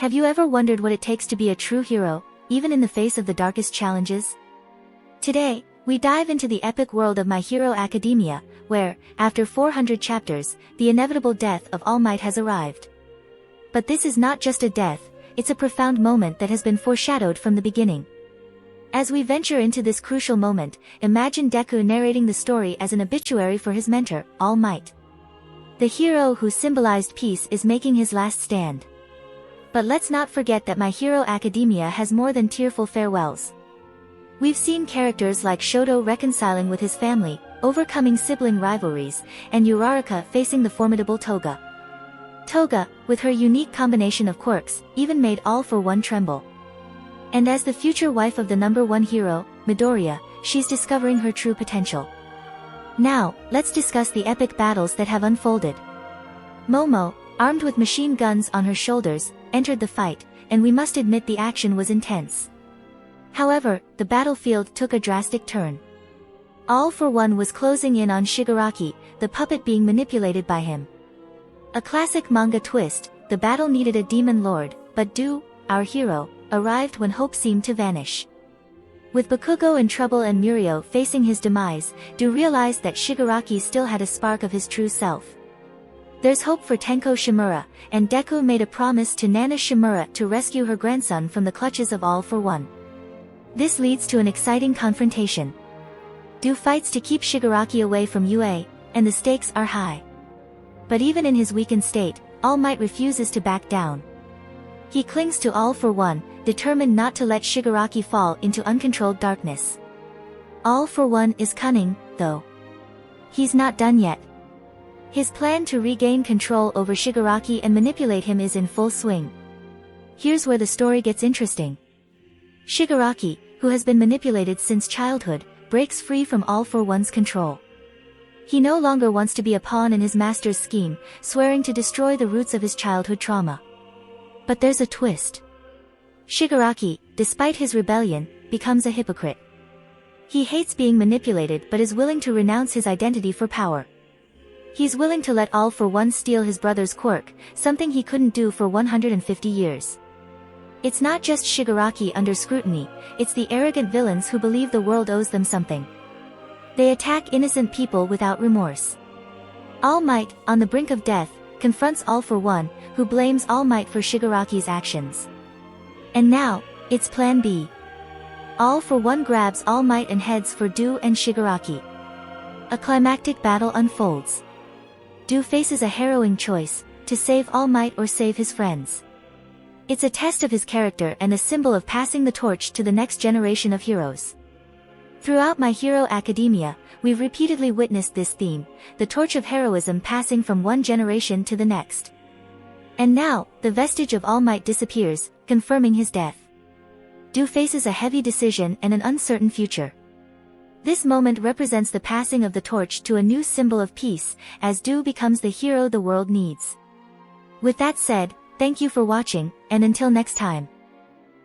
Have you ever wondered what it takes to be a true hero, even in the face of the darkest challenges? Today, we dive into the epic world of My Hero Academia, where, after 400 chapters, the inevitable death of All Might has arrived. But this is not just a death, it's a profound moment that has been foreshadowed from the beginning. As we venture into this crucial moment, imagine Deku narrating the story as an obituary for his mentor, All Might. The hero who symbolized peace is making his last stand. But let's not forget that My Hero Academia has more than tearful farewells. We've seen characters like Shoto reconciling with his family, overcoming sibling rivalries, and Uraraka facing the formidable Toga. Toga, with her unique combination of quirks, even made All for One tremble. And as the future wife of the #1 hero, Midoriya, she's discovering her true potential. Now, let's discuss the epic battles that have unfolded. Momo, armed with machine guns on her shoulders, entered the fight, and we must admit the action was intense. However, the battlefield took a drastic turn. All for One was closing in on Shigaraki, the puppet being manipulated by him. A classic manga twist, the battle needed a demon lord, but Du, our hero, arrived when hope seemed to vanish. With Bakugo in trouble and Mirio facing his demise, Du realized that Shigaraki still had a spark of his true self. There's hope for Tenko Shimura, and Deku made a promise to Nana Shimura to rescue her grandson from the clutches of All for One. This leads to an exciting confrontation. Du fights to keep Shigaraki away from UA, and the stakes are high. But even in his weakened state, All Might refuses to back down. He clings to All for One, determined not to let Shigaraki fall into uncontrolled darkness. All for One is cunning, though. He's not done yet. His plan to regain control over Shigaraki and manipulate him is in full swing. Here's where the story gets interesting. Shigaraki, who has been manipulated since childhood, breaks free from All for One's control. He no longer wants to be a pawn in his master's scheme, swearing to destroy the roots of his childhood trauma. But there's a twist. Shigaraki, despite his rebellion, becomes a hypocrite. He hates being manipulated but is willing to renounce his identity for power. He's willing to let All for One steal his brother's quirk, something he couldn't do for 150 years. It's not just Shigaraki under scrutiny, it's the arrogant villains who believe the world owes them something. They attack innocent people without remorse. All Might, on the brink of death, confronts All for One, who blames All Might for Shigaraki's actions. And now, it's Plan B. All for One grabs All Might and heads for Du and Shigaraki. A climactic battle unfolds. Du faces a harrowing choice, to save All Might or save his friends. It's a test of his character and a symbol of passing the torch to the next generation of heroes. Throughout My Hero Academia, we've repeatedly witnessed this theme, the torch of heroism passing from one generation to the next. And now, the vestige of All Might disappears, confirming his death. Du faces a heavy decision and an uncertain future. This moment represents the passing of the torch to a new symbol of peace, as Du becomes the hero the world needs. With that said, thank you for watching, and until next time.